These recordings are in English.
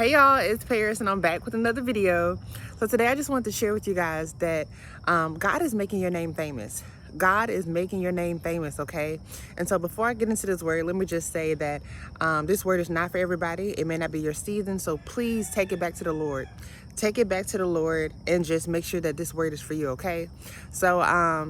Hey y'all, it's Paris and I'm back with another video. So today I just wanted to share with you guys that God is making your name famous. God is making your name famous, okay? And so before I get into this word, let me just say that this word is not for everybody. It may not be your season, so please take it back to the Lord. Take it back to the Lord and just make sure that this word is for you, okay? So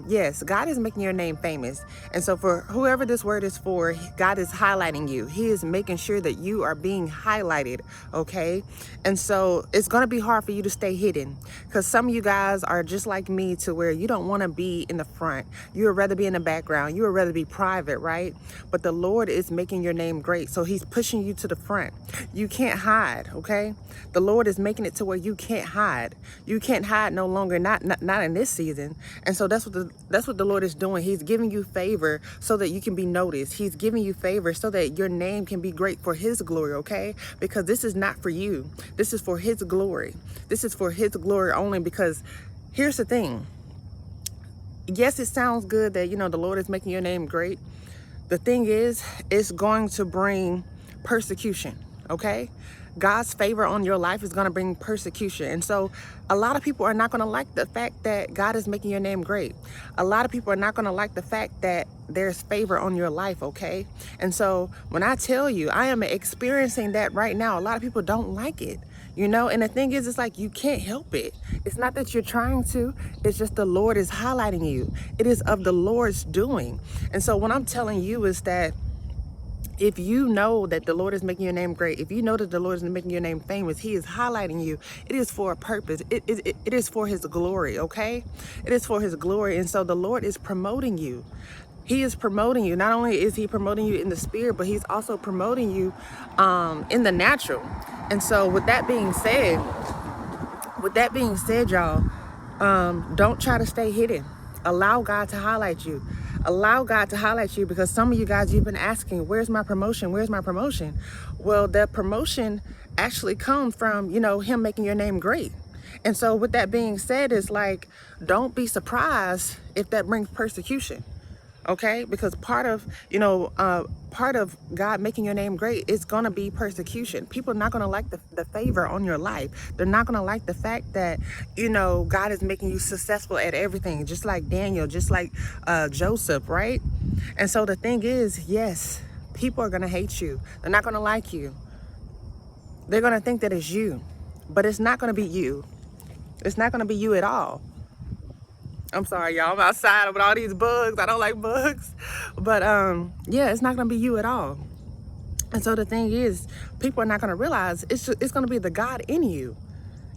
yes, God is making your name famous. And so for whoever this word is for, God is highlighting you. He is making sure that you are being highlighted, okay? And so it's going to be hard for you to stay hidden, because some of you guys are just like me, to where you don't want to be in the front. You would rather be in the background. You would rather be private, right? But the Lord is making your name great, so he's pushing you to the front. You can't hide, okay? The Lord is making it to where you can't hide. You can't hide no longer, not in this season. And so that's what the Lord is doing. He's giving you favor so that you can be noticed. He's giving you favor so that your name can be great for his glory, okay? Because this is not for you. This is for his glory. This is for his glory only, because here's the thing. Yes, it sounds good that, the Lord is making your name great. The thing is, it's going to bring persecution, okay? God's favor on your life is going to bring persecution. And so a lot of people are not going to like the fact that God is making your name great. A lot of people are not going to like the fact that there's favor on your life, okay? And so when I tell you, I am experiencing that right now. A lot of people don't like it, and the thing is, it's like you can't help it. It's not that you're trying to, it's just the Lord is highlighting you. It is of the Lord's doing. And so what I'm telling you is that if you know that the Lord is making your name great, if you know that the Lord is making your name famous, he is highlighting you. It is for a purpose. It is for his glory, okay? It is for his glory. And so the Lord is promoting you. He is promoting you. Not only is he promoting you in the spirit, but he's also promoting you in the natural. And so with that being said, y'all, don't try to stay hidden. Allow God to highlight you. Allow God to highlight you, because some of you guys, you've been asking, where's my promotion? Where's my promotion? Well, the promotion actually comes from, him making your name great. And so with that being said, it's like, don't be surprised if that brings persecution. Okay, because part of God making your name great is going to be persecution. People are not going to like the favor on your life. They're not going to like the fact that, God is making you successful at everything, just like Daniel, just like Joseph, right? And so the thing is, yes, people are going to hate you. They're not going to like you. They're going to think that it's you, but it's not going to be you. It's not going to be you at all. I'm sorry, y'all. I'm outside with all these bugs. I don't like bugs. But, yeah, it's not going to be you at all. And so the thing is, people are not going to realize it's going to be the God in you.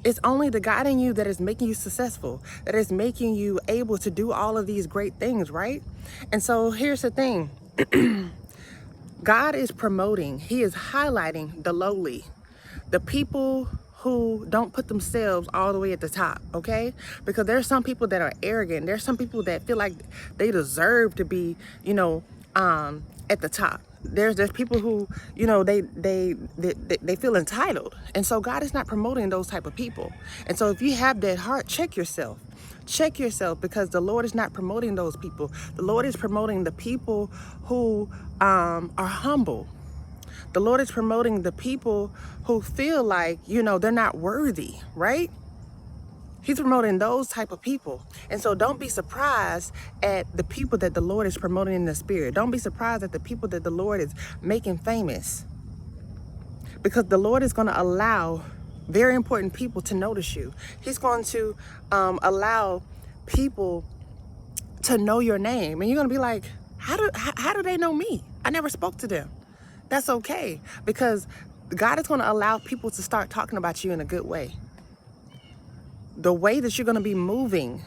It's only the God in you that is making you successful, that is making you able to do all of these great things, right? And so here's the thing. God is promoting. He is highlighting the lowly, the people who don't put themselves all the way at the top, okay? Because there's some people that are arrogant. There's some people that feel like they deserve to be, at the top. There's people who, they feel entitled. And so God is not promoting those type of people. And so if you have that heart, check yourself. Check yourself, because the Lord is not promoting those people. The Lord is promoting the people who are humble. The Lord is promoting the people who feel like, they're not worthy, right? He's promoting those type of people. And so don't be surprised at the people that the Lord is promoting in the spirit. Don't be surprised at the people that the Lord is making famous. Because the Lord is going to allow very important people to notice you. He's going to allow people to know your name. And you're going to be like, how do they know me? I never spoke to them. That's okay, because God is going to allow people to start talking about you in a good way. The way that you're going to be moving,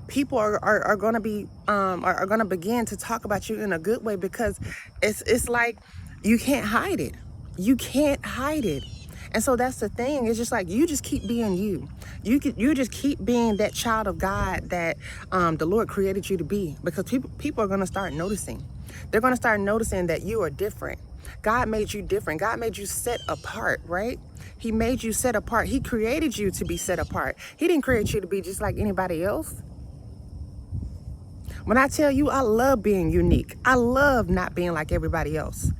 people are going to be are going to begin to talk about you in a good way, because it's like you can't hide it. You can't hide it. And so that's the thing. It's just like, you just keep being you. You just keep being that child of God that the Lord created you to be, because people are going to start noticing. They're going to start noticing that you are different. God made you different. God made you set apart, right? He made you set apart. He created you to be set apart. He didn't create you to be just like anybody else. When I tell you, I love being unique. I love not being like everybody else.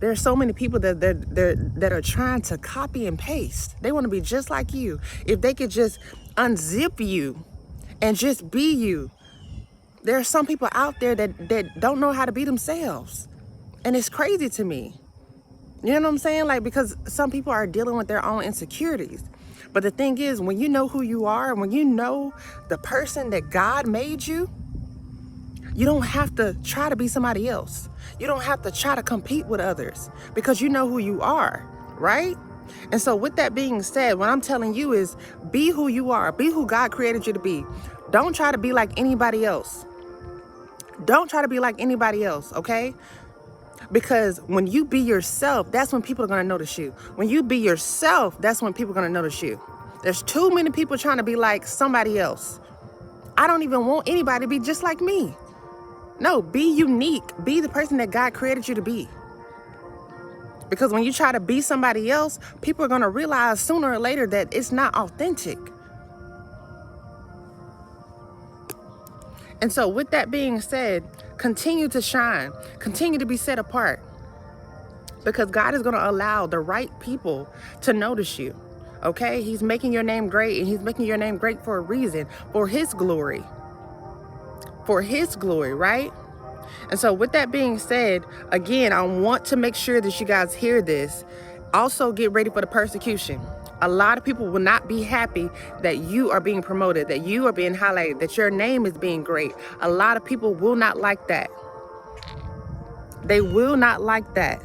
There's so many people that are trying to copy and paste. They want to be just like you. If they could just unzip you and just be you. There are some people out there that don't know how to be themselves. And it's crazy to me. You know what I'm saying? Like, because some people are dealing with their own insecurities. But the thing is, when you know who you are, when you know the person that God made you, you don't have to try to be somebody else. You don't have to try to compete with others because you know who you are, right? And so with that being said, what I'm telling you is be who you are. Be who God created you to be. Don't try to be like anybody else. Don't try to be like anybody else, okay? Because when you be yourself, that's when people are going to notice you. When you be yourself, that's when people are going to notice you. There's too many people trying to be like somebody else. I don't even want anybody to be just like me. No, be unique. Be the person that God created you to be. Because when you try to be somebody else, people are going to realize sooner or later that it's not authentic. And so with that being said, continue to shine. Continue to be set apart. Because God is going to allow the right people to notice you. Okay? He's making your name great, and he's making your name great for a reason. For his glory. For his glory, right? And so with that being said, again, I want to make sure that you guys hear this. Also, get ready for the persecution. A lot of people will not be happy that you are being promoted, that you are being highlighted, that your name is being great. A lot of people will not like that. They will not like that.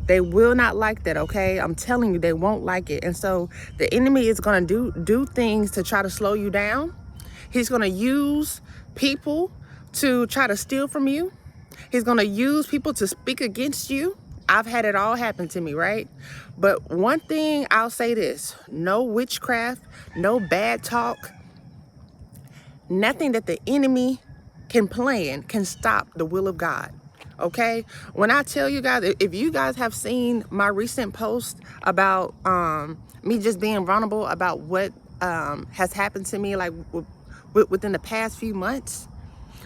They will not like that, okay? I'm telling you, they won't like it. And so the enemy is going to do things to try to slow you down. He's going to use people to try to steal from you. He's going to use people to speak against you. I've had it all happen to me, right? But one thing I'll say this, no witchcraft, no bad talk, nothing that the enemy can plan can stop the will of God. Okay? When I tell you guys, if you guys have seen my recent post about me just being vulnerable about what has happened to me like within the past few months,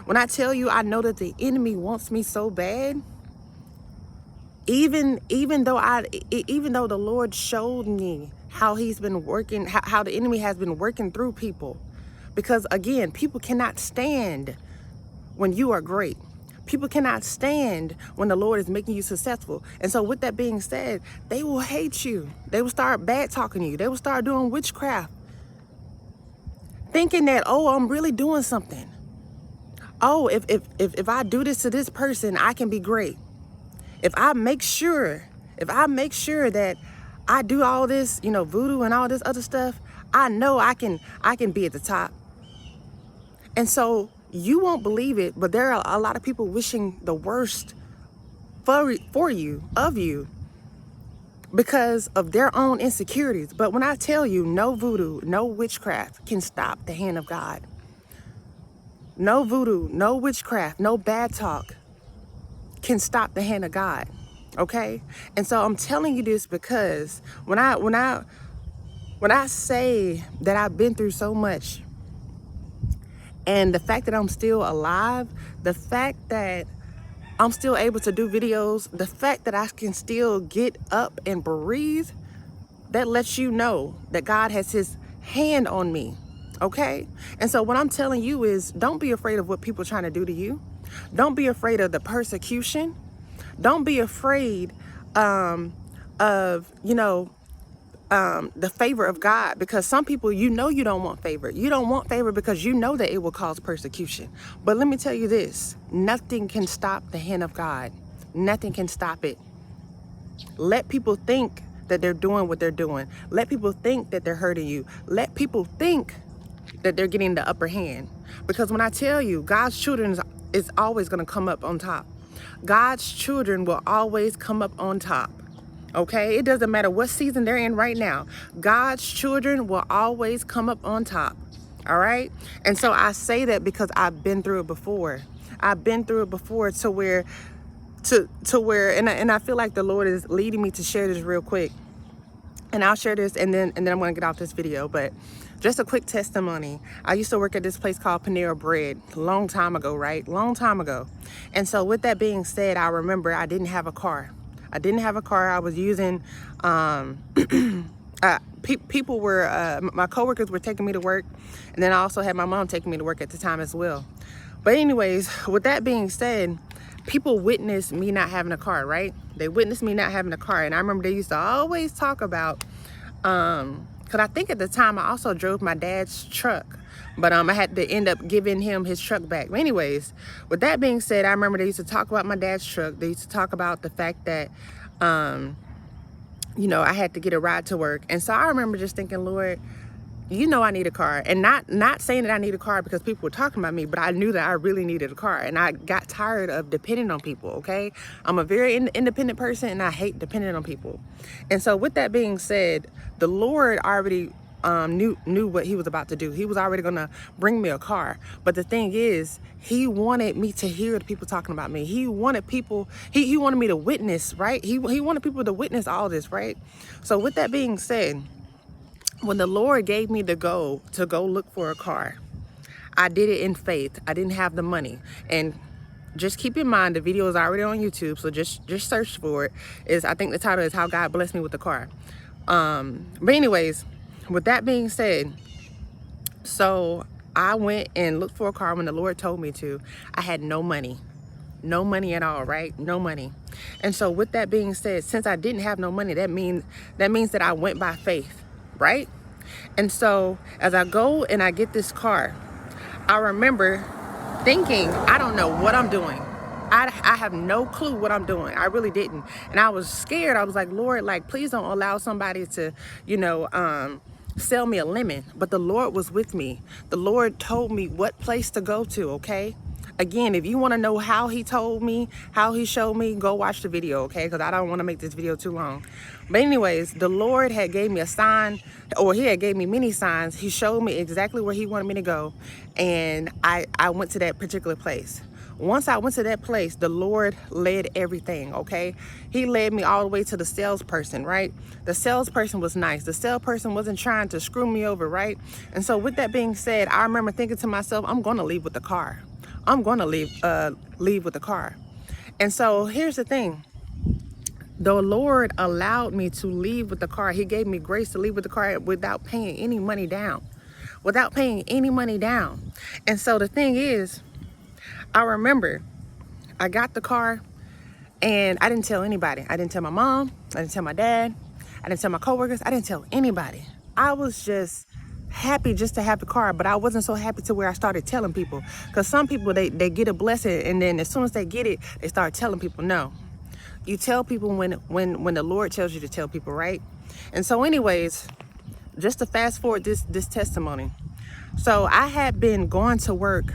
when I tell you I know that the enemy wants me so bad, even though the Lord showed me how he's been working, how the enemy has been working through people. Because again, people cannot stand when you are great. People cannot stand when the Lord is making you successful. And so with that being said, they will hate you. They will start bad talking you. They will start doing witchcraft. Thinking that, oh, I'm really doing something. Oh, if I do this to this person, I can be great. If I make sure that I do all this, voodoo and all this other stuff, I know I can be at the top. And so you won't believe it, but there are a lot of people wishing the worst for you, of you, because of their own insecurities. But when I tell you, no voodoo, no witchcraft can stop the hand of God. No voodoo, no witchcraft, no bad talk can stop the hand of God. Okay? And so I'm telling you this because when I say that I've been through so much, and the fact that I'm still alive, the fact that I'm still able to do videos, the fact that I can still get up and breathe, that lets you know that God has his hand on me. Okay? And so what I'm telling you is, don't be afraid of what people are trying to do to you. Don't be afraid of the persecution. Don't be afraid of, the favor of God, because some people, you don't want favor. You don't want favor because you know that it will cause persecution. But let me tell you this, nothing can stop the hand of God. Nothing can stop it. Let people think that they're doing what they're doing. Let people think that they're hurting you. Let people think that they're getting the upper hand. Because when I tell you, God's children is always going to come up on top. God's children will always come up on top. Okay? It doesn't matter what season they're in right now. God's children will always come up on top. All right? And so I say that because I've been through it before. I've been through it before to where, and I feel like the Lord is leading me to share this real quick. And I'll share this, and then I'm going to get off this video. But just a quick testimony. I used to work at this place called Panera Bread a long time ago, right? Long time ago. And so with that being said, I remember I didn't have a car. I didn't have a car. I was using, people were, my coworkers were taking me to work. And then I also had my mom taking me to work at the time as well. But anyways, with that being said, people witnessed me not having a car, right? They witnessed me not having a car. And I remember they used to always talk about, because I think at the time I also drove my dad's truck, but I had to end up giving him his truck back. But anyways, with that being said, I remember they used to talk about my dad's truck. They used to talk about the fact that, you know, I had to get a ride to work. And so I remember just thinking, Lord, you know I need a car. And not saying that I need a car because people were talking about me, but I knew that I really needed a car. And I got tired of depending on people, okay? I'm a very independent person, and I hate depending on people. And so with that being said, the Lord already knew what he was about to do. He was already gonna bring me a car. But the thing is, he wanted me to hear the people talking about me. He wanted people, he wanted me to witness, right? He wanted people to witness all this, right? So with that being said, when the Lord gave me the goal to go look for a car, I did it in faith. I didn't have the money. And just keep in mind, the video is already on YouTube, so just search for it. I think the title is How God Blessed Me with the Car. But anyways, with that being said, so I went and looked for a car when the Lord told me to. I had no money. No money at all, right? No money. And so with that being said, since I didn't have no money, that means that I went by faith, right? And so as I go and I get this car, I remember thinking, I don't know what I'm doing. I have no clue what I'm doing. I really didn't. And I was scared. I was like, Lord, like, please don't allow somebody to, you know, sell me a lemon. But the Lord was with me. The Lord told me what place to go to, okay? Again, if you want to know how he told me, how he showed me, go watch the video, okay? Because I don't want to make this video too long. But anyways, the Lord had gave me a sign, or he had gave me many signs. He showed me exactly where he wanted me to go. And I went to that particular place. Once I went to that place, the Lord led everything, okay? He led me all the way to the salesperson, right? The salesperson was nice. The salesperson wasn't trying to screw me over, right? And so with that being said, I remember thinking to myself, I'm going to leave with the car. I'm going to leave with the car. And so here's the thing. The Lord allowed me to leave with the car. He gave me grace to leave with the car without paying any money down. Without paying any money down. And so the thing is, I remember I got the car and I didn't tell anybody. I didn't tell my mom. I didn't tell my dad. I didn't tell my coworkers. I didn't tell anybody. I was just happy just to have the car, but I wasn't so happy to where I started telling people. Because some people, they get a blessing, and then as soon as they get it, they start telling people. No. You tell people when the Lord tells you to tell people, right? And so anyways, just to fast forward this testimony. So I had been going to work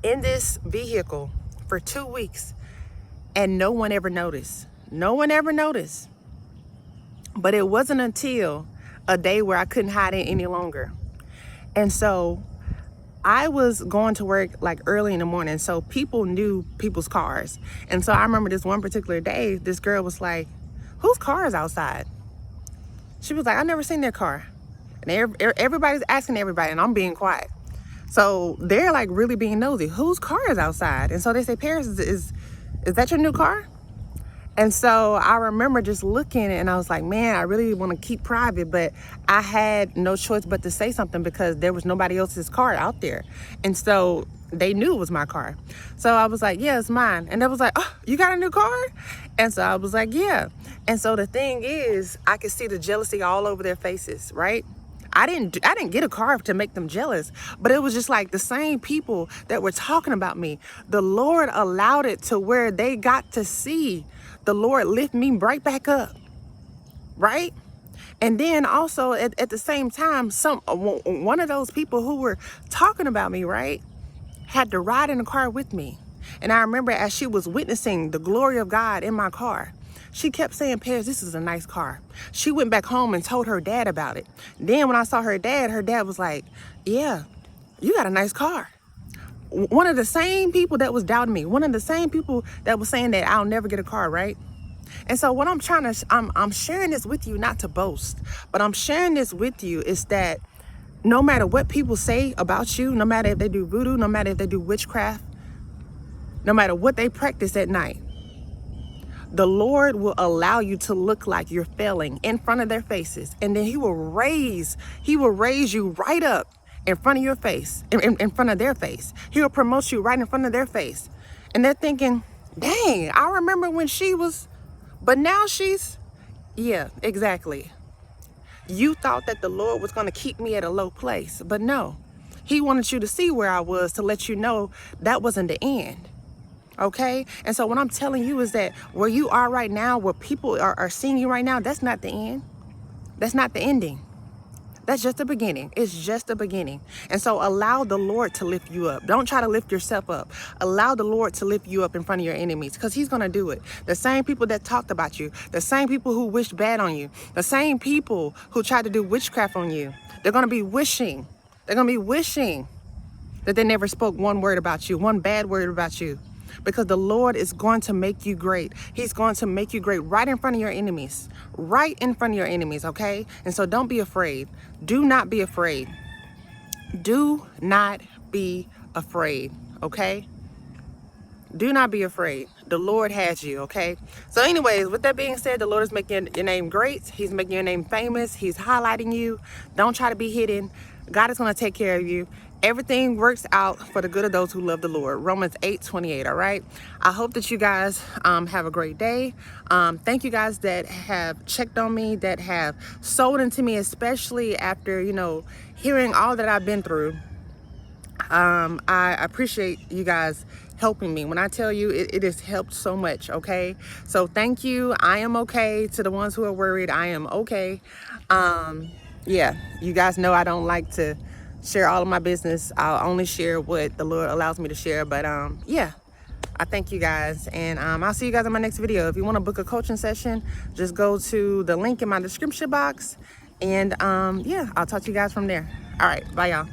in this vehicle for 2 weeks, and no one ever noticed. No one ever noticed. But it wasn't until a day where I couldn't hide it any longer. And so I was going to work like early in the morning, so people knew people's cars. And so I remember this one particular day, this girl was like, whose car is outside? She was like, I never seen their car. And everybody's asking everybody, and I'm being quiet. So they're like really being nosy. Whose car is outside? And so they say, Paris, is that your new car? And so I remember just looking, and I was like, man, I really want to keep private, but I had no choice but to say something because there was nobody else's car out there. And so they knew it was my car. So I was like, yeah, it's mine. And they was like, oh, you got a new car? And so I was like, yeah. And so the thing is, I could see the jealousy all over their faces, right? I didn't get a car to make them jealous, but it was just like the same people that were talking about me. The Lord allowed it to where they got to see the Lord lift me right back up, right? And then also at the same time, one of those people who were talking about me, right, had to ride in the car with me. And I remember as she was witnessing the glory of God in my car, she kept saying, Paris, this is a nice car. She went back home and told her dad about it. Then when I saw her dad was like, yeah, you got a nice car. One of the same people that was doubting me, one of the same people that was saying that I'll never get a car, right? And so what I'm sharing this with you, not to boast, but I'm sharing this with you is that no matter what people say about you, no matter if they do voodoo, no matter if they do witchcraft, no matter what they practice at night, the Lord will allow you to look like you're failing in front of their faces. And then he will raise you right up in front of your face, in front of their face. He will promote you right in front of their face. And they're thinking, dang, I remember when she was, but now she's, yeah, exactly. You thought that the Lord was going to keep me at a low place, but no. He wanted you to see where I was to let you know that wasn't the end. Okay? And so what I'm telling you is that where you are right now, where people are seeing you right now, that's not the end. That's not the ending. That's just the beginning. It's just the beginning. And so allow the Lord to lift you up. Don't try to lift yourself up. Allow the Lord to lift you up in front of your enemies, because he's going to do it. The same people that talked about you, the same people who wished bad on you, the same people who tried to do witchcraft on you, they're going to be wishing that they never spoke one word about you, one bad word about you. Because the Lord is going to make you great. He's going to make you great right in front of your enemies. Right in front of your enemies, okay? And so don't be afraid. Do not be afraid. Do not be afraid, okay? Do not be afraid. The Lord has you, okay? So anyways, with that being said, the Lord is making your name great. He's making your name famous. He's highlighting you. Don't try to be hidden. God is going to take care of you. Everything works out for the good of those who love the Lord. Romans 8:28, all right? I hope that you guys have a great day. Thank you guys that have checked on me, that have sold into me, especially after, hearing all that I've been through. I appreciate you guys helping me. When I tell you, it has helped so much, okay? So thank you. I am okay. To the ones who are worried, I am okay. Yeah, you guys know I don't like to share all of my business. I'll only share what the Lord allows me to share. But yeah, I thank you guys. And I'll see you guys in my next video. If you want to book a coaching session, just go to the link in my description box. And yeah, I'll talk to you guys from there. All right, bye y'all.